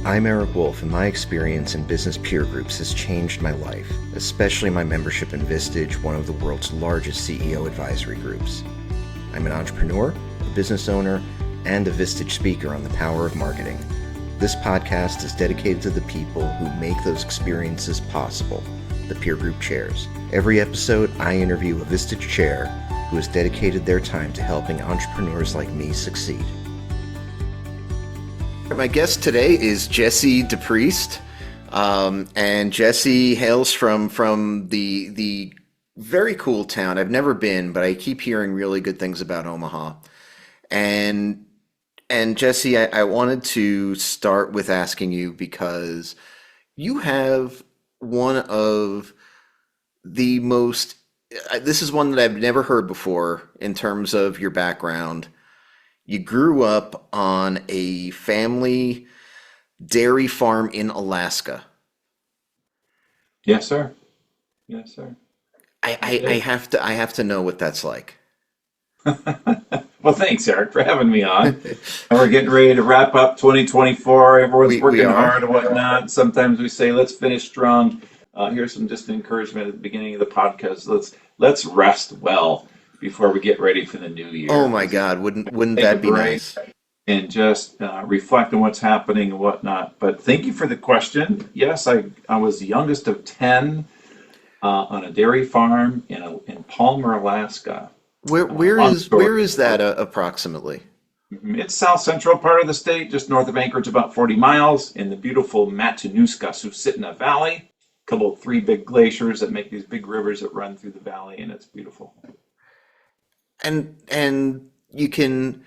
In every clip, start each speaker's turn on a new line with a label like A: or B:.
A: I'm Eric Wolf, and my experience in business peer groups has changed my life, especially my membership in Vistage, one of the world's largest CEO advisory groups. I'm an entrepreneur, a business owner, and a Vistage speaker on the power of marketing. This podcast is dedicated to the people who make those experiences possible, the peer group chairs. Every episode, I interview a Vistage chair who has dedicated their time to helping entrepreneurs like me succeed. My guest today is Jesse DePriest, and Jesse hails from the very cool town. I've never been, but I keep hearing really good things about Omaha. And Jesse, I wanted to start with asking you because you have one of the most, this is one that I've never heard before in terms of your background. You grew up on a family dairy farm in Alaska.
B: Yes, sir. Yes, sir.
A: I have to know what that's like.
B: Well, thanks, Eric, for having me on. And we're getting ready to wrap up 2024. Everyone's
A: We
B: working
A: are.
B: hard and whatnot. Sometimes we say, let's finish strong. Here's some just encouragement at the beginning of the podcast. Let's rest well before we get ready for the new year.
A: Oh my God, wouldn't
B: Take a
A: that be
B: break
A: nice?
B: and just reflect on what's happening and whatnot. But thank you for the question. Yes, I was the youngest of 10 on a dairy farm in Palmer, Alaska.
A: Where
B: Long story.
A: is that approximately?
B: It's south central part of the state, just north of Anchorage, about 40 miles, in the beautiful Matanuska-Susitna Valley. Three big glaciers that make these big rivers that run through the valley, and it's beautiful.
A: And you can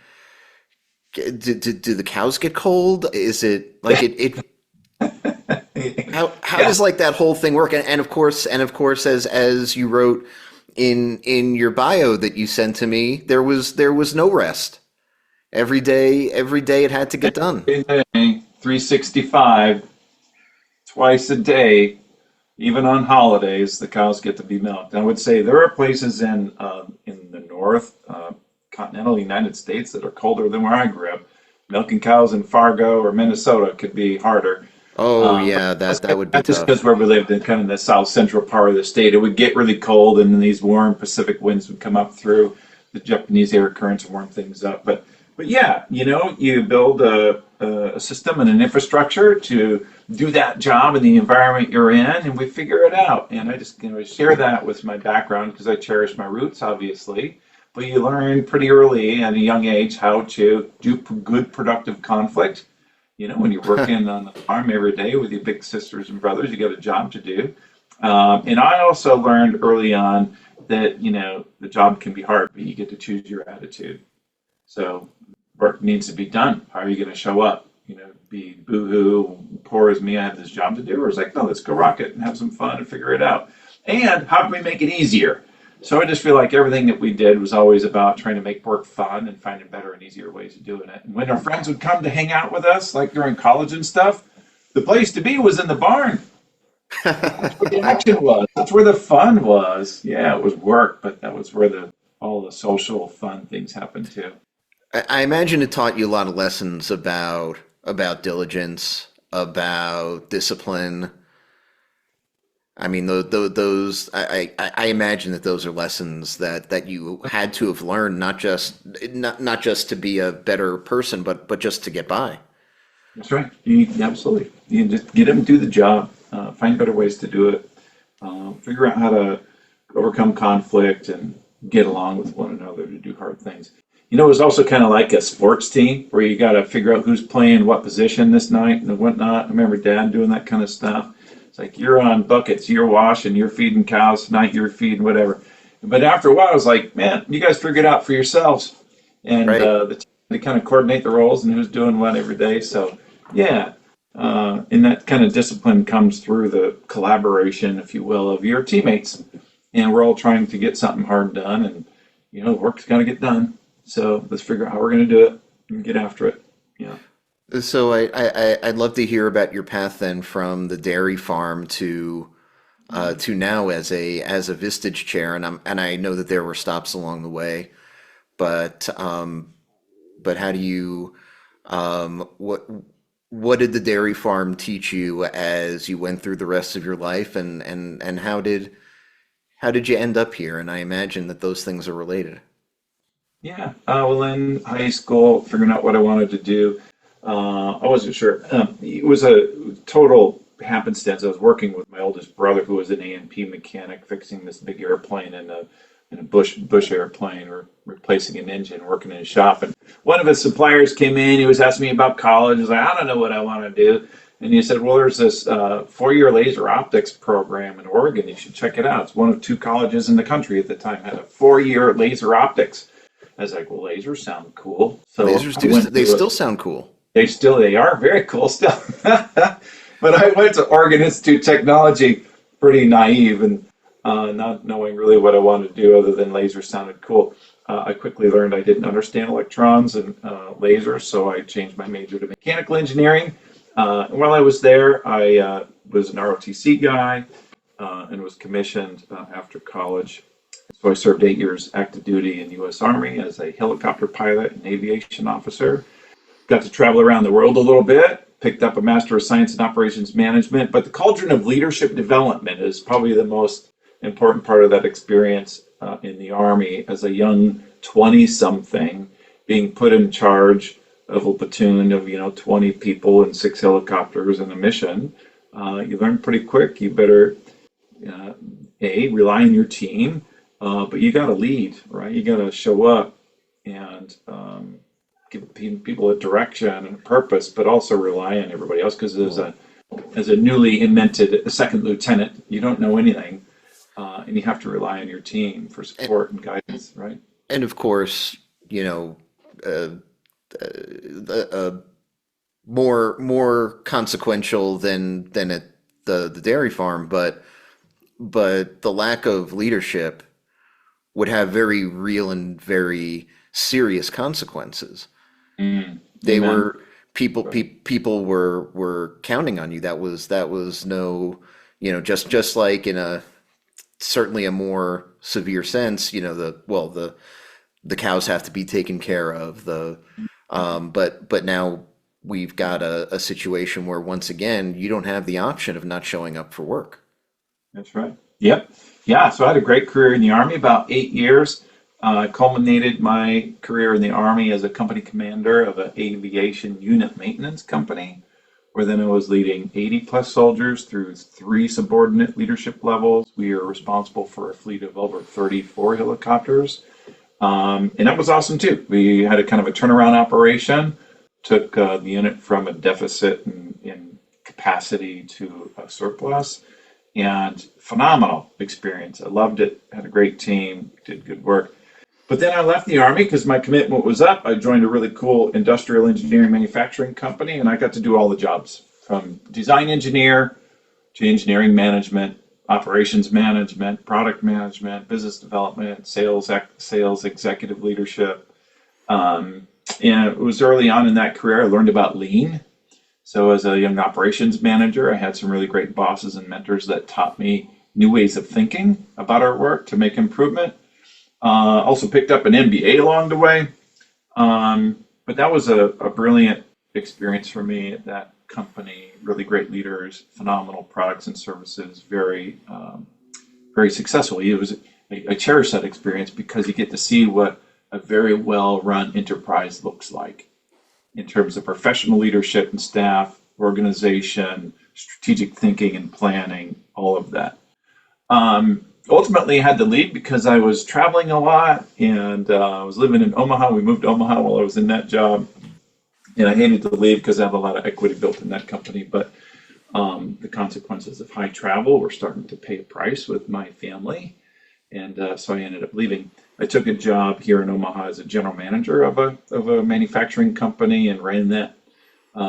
A: do the cows get cold? Is it like it how
B: Yeah,
A: does like that whole thing work? And of course as you wrote in your bio that you sent to me, there was no rest. Every day it had to get done.
B: every day, 365, twice a day, even on holidays, the cows get to be milked. I would say there are places in the north continental United States that are colder than where I grew up. Milking cows in Fargo or Minnesota could be harder.
A: Oh
B: But
A: yeah, that would be
B: that's just because
A: tough.
B: where we lived in kind of the south central part of the state, it would get really cold, and then these warm Pacific winds would come up through the Japanese air currents and warm things up. But yeah, you build a system and an infrastructure to do that job in the environment you're in, and we figure it out. And I just share that with my background because I cherish my roots, obviously. But you learn pretty early at a young age how to do good productive conflict. When you're working on the farm every day with your big sisters and brothers, you got a job to do. And I also learned early on that, the job can be hard, but you get to choose your attitude. So work needs to be done. How are you going to show up? Be boo-hoo, poor as me, I have this job to do? Or it's like, no, let's go rock it and have some fun and figure it out. And how can we make it easier? So I just feel like everything that we did was always about trying to make work fun and finding better and easier ways of doing it. And when our friends would come to hang out with us, like during college and stuff, the place to be was in the barn. That's where the action was. That's where the fun was. Yeah, it was work, but that was where all the social fun things happened too.
A: I imagine it taught you a lot of lessons about diligence, about discipline. I mean, those I imagine that those are lessons that you had to have learned, not just to be a better person, but just to get by.
B: That's right. Absolutely. You just get them to do the job, find better ways to do it, figure out how to overcome conflict and get along with one another to do hard things. It was also kind of like a sports team where you got to figure out who's playing what position this night and whatnot. I remember Dad doing that kind of stuff. It's like you're on buckets, you're washing, you're feeding cows tonight, you're feeding whatever. But after a while, I was like, man, you guys figure it out for yourselves. And
A: Right.
B: the team to kind of coordinate the roles and who's doing what every day. So yeah, and that kind of discipline comes through the collaboration, if you will, of your teammates. And we're all trying to get something hard done, and the work's got to get done. So let's figure out how we're going to do it and get after it. Yeah.
A: So I'd love to hear about your path then from the dairy farm to now as a Vistage chair, and I know that there were stops along the way, but how do you what what did the dairy farm teach you as you went through the rest of your life, and how did you end up here? And I imagine that those things are related.
B: Yeah. Well, in high school, figuring out what I wanted to do, I wasn't sure. It was a total happenstance. I was working with my oldest brother, who was an A&P mechanic, fixing this big airplane in a bush airplane, or replacing an engine, working in his shop. And one of his suppliers came in. He was asking me about college. I was like, I don't know what I want to do. And he said, well, there's this 4-year laser optics program in Oregon. You should check it out. It's one of 2 colleges in the country at the time had a 4-year laser optics. I was like, well, lasers sound cool. So
A: Lasers
B: I
A: do,
B: went
A: they
B: to it.
A: still sound cool.
B: They are very cool still. But I went to Oregon Institute of Technology pretty naive and not knowing really what I wanted to do other than lasers sounded cool. I quickly learned I didn't understand electrons and lasers, so I changed my major to mechanical engineering. And while I was there, I was an ROTC guy and was commissioned after college. So I served 8 years active duty in the U.S. Army as a helicopter pilot and aviation officer. Got to travel around the world a little bit, picked up a Master of Science in Operations Management, but the cauldron of leadership development is probably the most important part of that experience in the Army as a young 20-something, being put in charge of a platoon of 20 people and 6 helicopters and a mission. You learn pretty quick. You better uh, rely on your team, but you got to lead, right? You got to show up and give people a direction and a purpose, but also rely on everybody else because as a newly invented second lieutenant, you don't know anything, and you have to rely on your team for
A: And,
B: support and guidance, right?
A: and of course, uh, more consequential than at the dairy farm, but the lack of leadership would have very real and very serious consequences. They
B: Amen.
A: were people were counting on you. That was no, just like in a certainly a more severe sense, the cows have to be taken care of. But now we've got a situation where once again you don't have the option of not showing up for work.
B: That's right. Yep. Yeah. So I had a great career in the Army, about 8 years. I culminated my career in the Army as a company commander of an aviation unit maintenance company, where then I was leading 80 plus soldiers through 3 subordinate leadership levels. We are responsible for a fleet of over 34 helicopters. And that was awesome too. We had a kind of a turnaround operation, took the unit from a deficit in capacity to a surplus, and phenomenal experience. I loved it, had a great team, did good work. But then I left the Army because my commitment was up. I joined a really cool industrial engineering manufacturing company, and I got to do all the jobs from design engineer to engineering management, operations management, product management, business development, sales executive leadership. And it was early on in that career I learned about lean. So as a young operations manager, I had some really great bosses and mentors that taught me new ways of thinking about our work to make improvement. Also picked up an MBA along the way. But that was a brilliant experience for me at that company. Really great leaders, phenomenal products and services, very successful. I cherish that experience because you get to see what a very well run enterprise looks like in terms of professional leadership and staff, organization, strategic thinking and planning, all of that. Ultimately, I had to leave because I was traveling a lot and I was living in Omaha. We moved to Omaha while I was in that job. And I hated to leave because I have a lot of equity built in that company. But the consequences of high travel were starting to pay a price with my family. And so I ended up leaving. I took a job here in Omaha as a general manager of a manufacturing company and ran that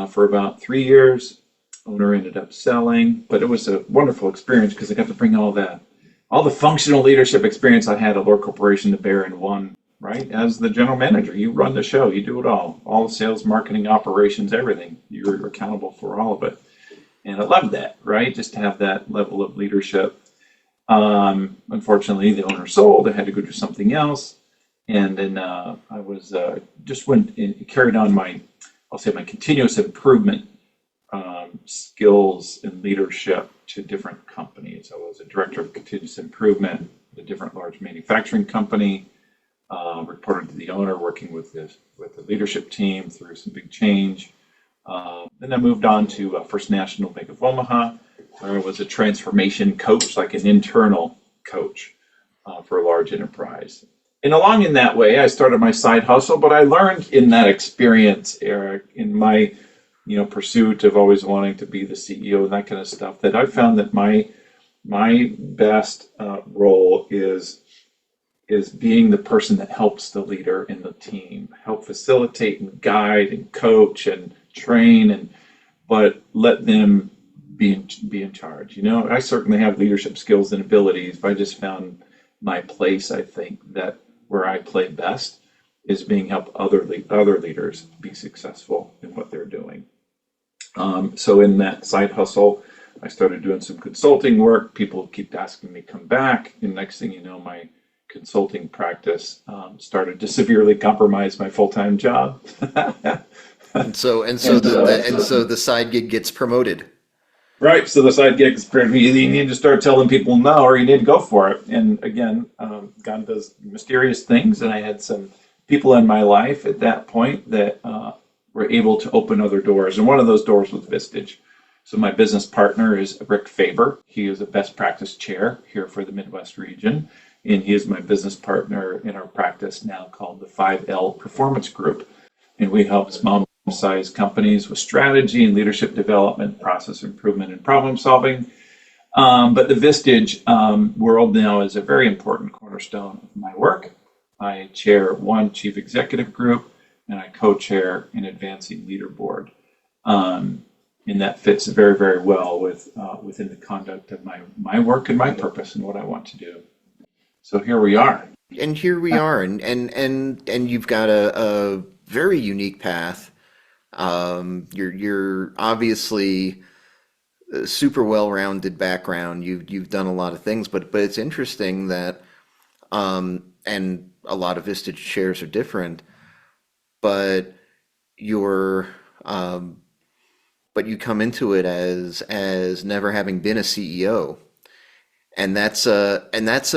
B: for about 3 years. Owner ended up selling, but it was a wonderful experience because I got to bring all the functional leadership experience I had at Lord Corporation to bear in one, right? As the general manager, you run the show, you do it all the sales, marketing, operations, everything. You're accountable for all of it. And I loved that, right? Just to have that level of leadership. Unfortunately, the owner sold. I had to go do something else. And then I was just went and carried on I'll say my continuous improvement skills in leadership to different companies. I was a director of continuous improvement at a different large manufacturing company, reported to the owner, working with the leadership team through some big change. Then I moved on to First National Bank of Omaha, where I was a transformation coach, like an internal coach for a large enterprise. And along in that way, I started my side hustle, but I learned in that experience, Eric, in my pursuit of always wanting to be the CEO and that kind of stuff, that I found that my best role is being the person that helps the leader in the team, help facilitate and guide and coach and train, but let them be in charge. I certainly have leadership skills and abilities, but I just found my place, I think, that where I play best is being help other leaders be successful in what they're doing. So in that side hustle, I started doing some consulting work. People keep asking me to come back, and next thing you know, my consulting practice started to severely compromise my full-time job.
A: And so the side gig gets promoted.
B: Right. So the side gig is you need to start telling people no, or you need to go for it. And again, God does mysterious things, and I had some people in my life at that point that were able to open other doors, and one of those doors was Vistage. So my business partner is Rick Faber. He is a best practice chair here for the Midwest region, and he is my business partner in our practice now called the 5L Performance Group. And we help small-sized companies with strategy and leadership development, process improvement, and problem solving. But the Vistage world now is a very important cornerstone of my work. I chair one chief executive group, and I co-chair an advancing leader board. And that fits very, very well within the conduct of my work and my purpose and what I want to do. So here we are.
A: And here we are, and you've got a very unique path. You're obviously a super well-rounded background. You've done a lot of things, but it's interesting that and a lot of Vistage chairs are different, but you're but you come into it as never having been a CEO. And that's a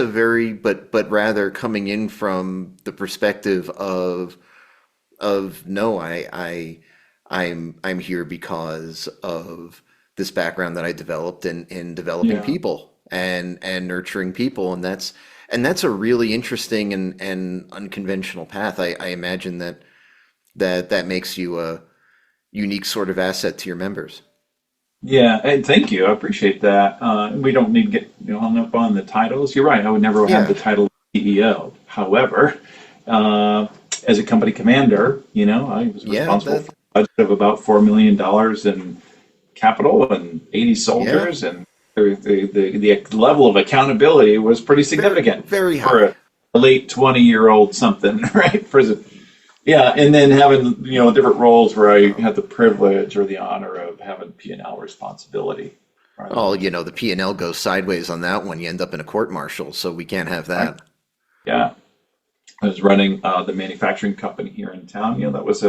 A: very but rather coming in from the perspective of no, I'm here because of this background that I developed in developing
B: Yeah.
A: people and nurturing people, and that's a really interesting and unconventional path. I imagine that makes you a unique sort of asset to your members.
B: Yeah, and thank you. I appreciate that. We don't need to get hung up on the titles. You're right. I would never have
A: Yeah,
B: the title of CEO. However, as a company commander, I was
A: yeah,
B: responsible for a budget of about $4 million in capital and 80
A: yeah,
B: soldiers, and the level of accountability was pretty
A: very
B: significant
A: very
B: for
A: high.
B: a late 20-year-old something, right? Yeah, and then having different roles where I had the privilege or the honor of having P&L responsibility. Right.
A: Oh, the P&L goes sideways on that one. You end up in a court martial, so we can't have
B: Right.
A: that.
B: Yeah, I was running the manufacturing company here in town. That was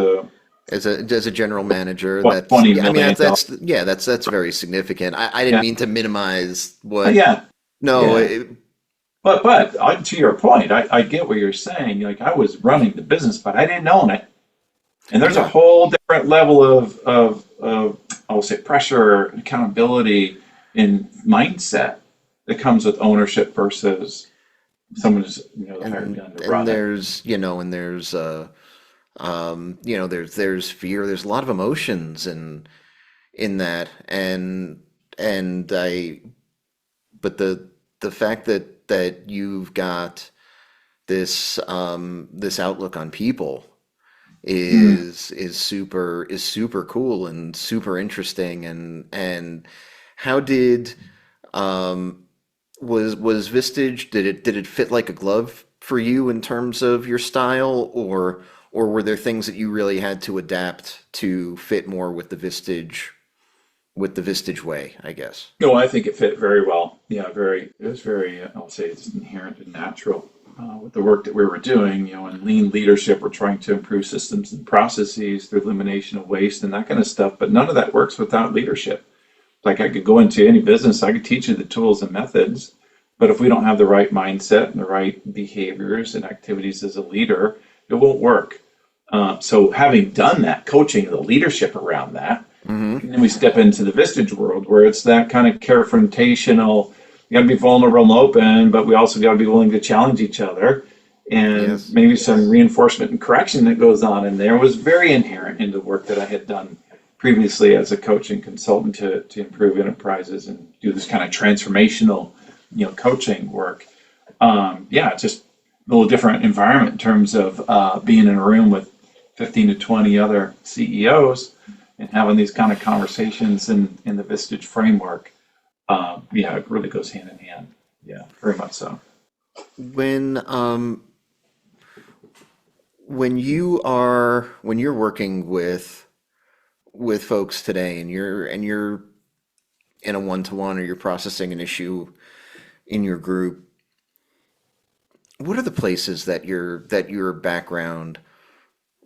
A: As a general manager,
B: what,
A: that's,
B: 20
A: yeah, I mean,
B: million dollars.
A: that's very significant. I didn't
B: Yeah,
A: mean to minimize what.
B: yeah,
A: No,
B: yeah. But to your point, I get what you're saying. Like, I was running the business, but I didn't own it. And there's a
A: yeah,
B: whole different level of I'll say pressure, accountability, and mindset that comes with ownership versus someone who's the hired gun to
A: and
B: run it.
A: there's fear. There's a lot of emotions in that, and I. But the fact that you've got this outlook on people
B: Mm.
A: is super cool and super interesting, and how did um was Vistage, did it fit like a glove for you in terms of your style, or were there things that you really had to adapt to fit more with the Vistage way, I guess?
B: No, I think it fit very well. Yeah, it was very, I'll say it's inherent and natural with the work that we were doing. In lean leadership, we're trying to improve systems and processes through elimination of waste and that kind of stuff. But none of that works without leadership. Like I could go into any business, I could teach you the tools and methods, but if we don't have the right mindset and the right behaviors and activities as a leader, it won't work. So having done that, coaching the leadership around that,
A: Hmm.
B: and then we step into the Vistage world where it's that kind of confrontational. You got to be vulnerable and open, but we also got to be willing to challenge each other. And
A: Yes.
B: maybe some reinforcement and correction that goes on in there was very inherent in the work that I had done previously as a coach and consultant to improve enterprises and do this kind of transformational, coaching work. Yeah, just a little different environment in terms of being in a room with 15 to 20 other CEOs and having these kind of conversations in the Vistage framework. Yeah, it really goes hand in hand. Yeah, very much so.
A: When when you're working with folks today and you're in a one-to-one or you're processing an issue in your group, what are the places that your background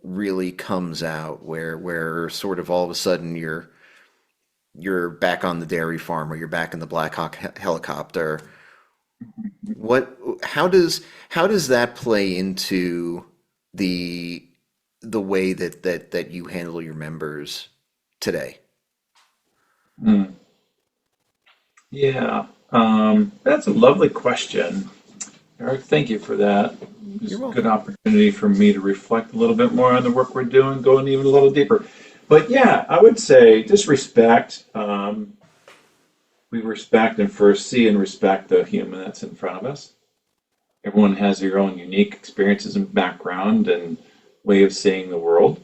A: really comes out where sort of all of a sudden you're back on the dairy farm or you're back in the Black Hawk helicopter? What how does that play into the the way that you handle your members today?
B: Mm. Yeah, that's a lovely question, Eric. Thank you for that.
A: You're
B: It's a good
A: welcome.
B: opportunity for me to reflect a little bit more on the work we're doing, going even a little deeper. But yeah, I would say just respect. We respect and first see and respect the human that's in front of us. Everyone has their own unique experiences and background and way of seeing the world.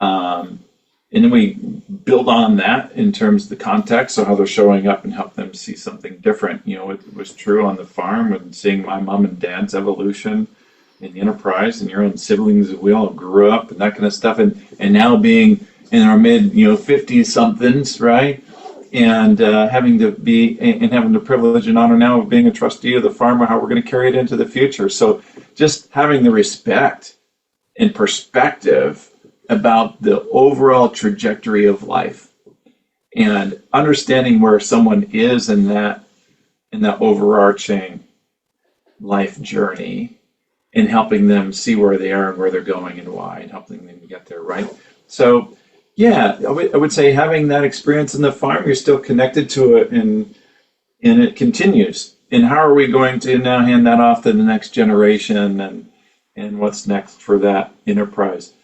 B: Um, and then we build on that in terms of the context, so how they're showing up and help them see something different. It was true on the farm and seeing my mom and dad's evolution in the enterprise and your own siblings. We all grew up and that kind of stuff. And now being in our mid, 50 somethings, right? And having to be and having the privilege and honor now of being a trustee of the farm, how we're going to carry it into the future. So just having the respect and perspective about the overall trajectory of life and understanding where someone is in that overarching life journey and helping them see where they are and where they're going and why and helping them get there, right? So yeah, I would say having that experience in the farm, you're still connected to it and it continues. And how are we going to now hand that off to the next generation and what's next for that enterprise?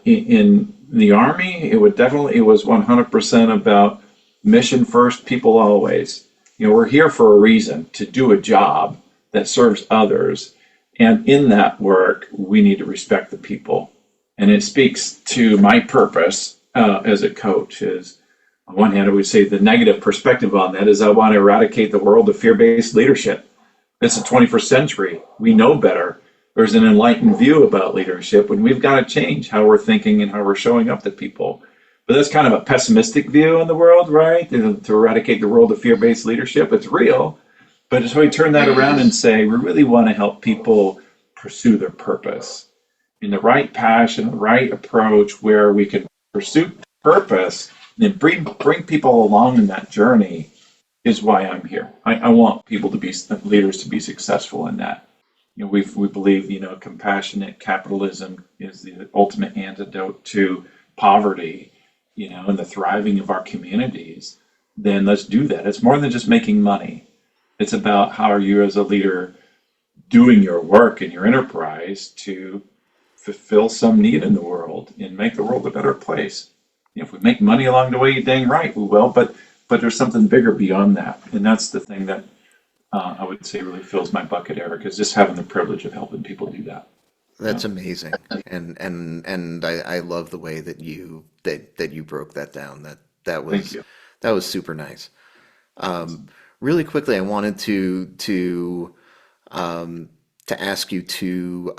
B: In the Army, it was 100% about mission first, people always. We're here for a reason to do a job that serves others. And in that work, we need to respect the people. And it speaks to my purpose as a coach is, on one hand, I would say the negative perspective on that is I want to eradicate the world of fear-based leadership. It's the 21st century. We know better. There's an enlightened view about leadership, and we've got to change how we're thinking and how we're showing up to people. But that's kind of a pessimistic view on the world, right? To eradicate the world of fear-based leadership. It's real, but it's how we turn that around and say we really want to help people pursue their purpose in the right passion, the right approach, where we can pursue purpose and bring people along in that journey is why I'm here. I want people to be leaders to be successful in that. We believe compassionate capitalism is the ultimate antidote to poverty, and the thriving of our communities. Then let's do that. It's more than just making money. It's about how are you as a leader doing your work in your enterprise to fulfill some need in the world and make the world a better place. If we make money along the way, dang right we will. But there's something bigger beyond that, and that's the thing that I would say really fills my bucket, Eric, is just having the privilege of helping people do that. Yeah.
A: That's amazing. And I love the way that you broke that down.
B: Thank you.
A: That was super nice. Really quickly, I wanted to ask you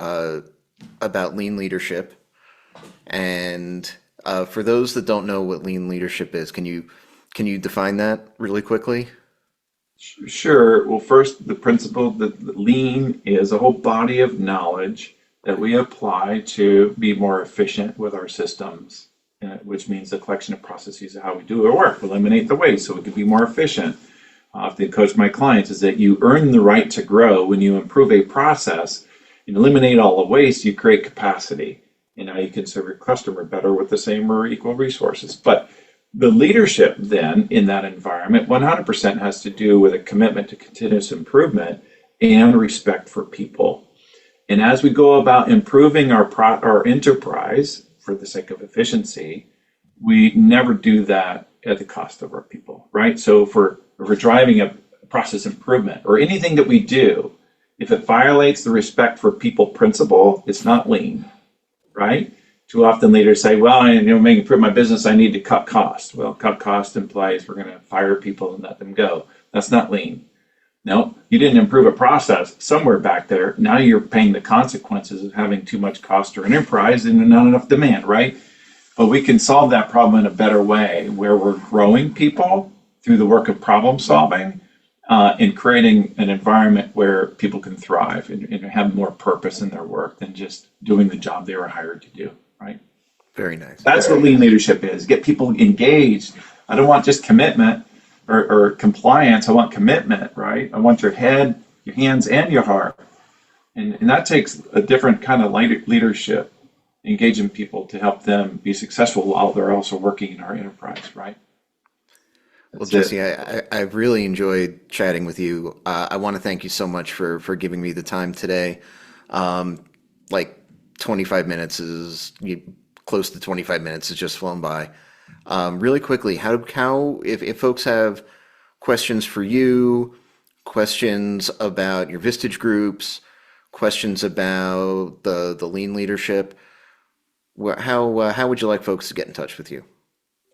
A: about lean leadership. And for those that don't know what lean leadership is, can you define that really quickly?
B: Sure. Well, first, the principle that lean is a whole body of knowledge that we apply to be more efficient with our systems. which means the collection of processes of how we do our work, eliminate the waste so we can be more efficient. I often coach my clients is that you earn the right to grow when you improve a process and eliminate all the waste. You create capacity, and now you can serve your customer better with the same or equal resources. But the leadership then in that environment 100% has to do with a commitment to continuous improvement and respect for people. And as we go about improving our enterprise for the sake of efficiency, we never do that at the cost of our people, right? So if we're driving a process improvement or anything that we do, if it violates the respect for people principle, it's not lean, right? Too often leaders say, well, make improve my business, I need to cut costs. Well, cut cost implies we're going to fire people and let them go. That's not lean. No, you didn't improve a process somewhere back there. Now you're paying the consequences of having too much cost or enterprise and not enough demand, right? But we can solve that problem in a better way where we're growing people through the work of problem solving and creating an environment where people can thrive and have more purpose in their work than just doing the job they were hired to do, right?
A: Very nice.
B: That's what lean leadership is. Get people engaged. I don't want just commitment or compliance. I want commitment, right? I want your head, your hands, and your heart. And that takes a different kind of leadership, engaging people to help them be successful while they're also working in our enterprise, right?
A: Well, Jesse, I've really enjoyed chatting with you. I want to thank you so much for giving me the time today. Like 25 minutes close to 25 minutes has just flown by. Really quickly, if folks have questions for you, questions about your Vistage groups, questions about the lean leadership, how would you like folks to get in touch with you?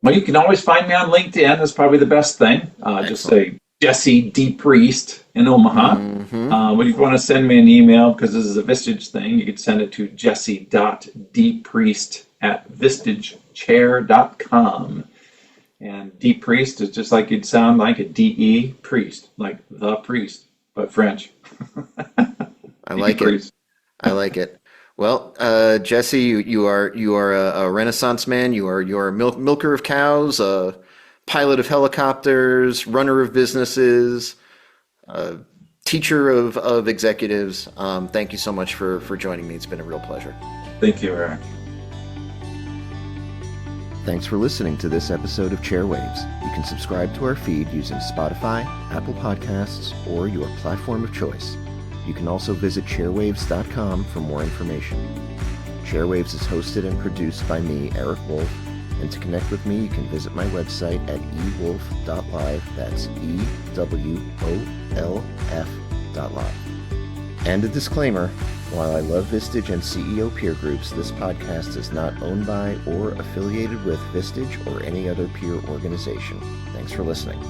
B: Well, you can always find me on LinkedIn. That's probably the best thing. Just say Jesse DePriest in Omaha.
A: Mm-hmm.
B: But if you want to send me an email, because this is a Vistage thing, you can send it to jesse.dpriest@vistagechair.com. And DePriest is just like you'd sound like a D-E priest, like the priest, but French.
A: I like it. I like it. Well, Jesse, you are a Renaissance man. You are a milker of cows, a pilot of helicopters, runner of businesses, teacher of executives. Thank you so much for joining me. It's been a real pleasure.
B: Thank you, Eric.
A: Thanks for listening to this episode of Chairwaves. You can subscribe to our feed using Spotify, Apple Podcasts, or your platform of choice. You can also visit chairwaves.com for more information. Chairwaves is hosted and produced by me, Eric Wolf, and to connect with me, you can visit my website at ewolf.live. That's EWOLF.live. And a disclaimer, while I love Vistage and CEO peer groups, this podcast is not owned by or affiliated with Vistage or any other peer organization. Thanks for listening.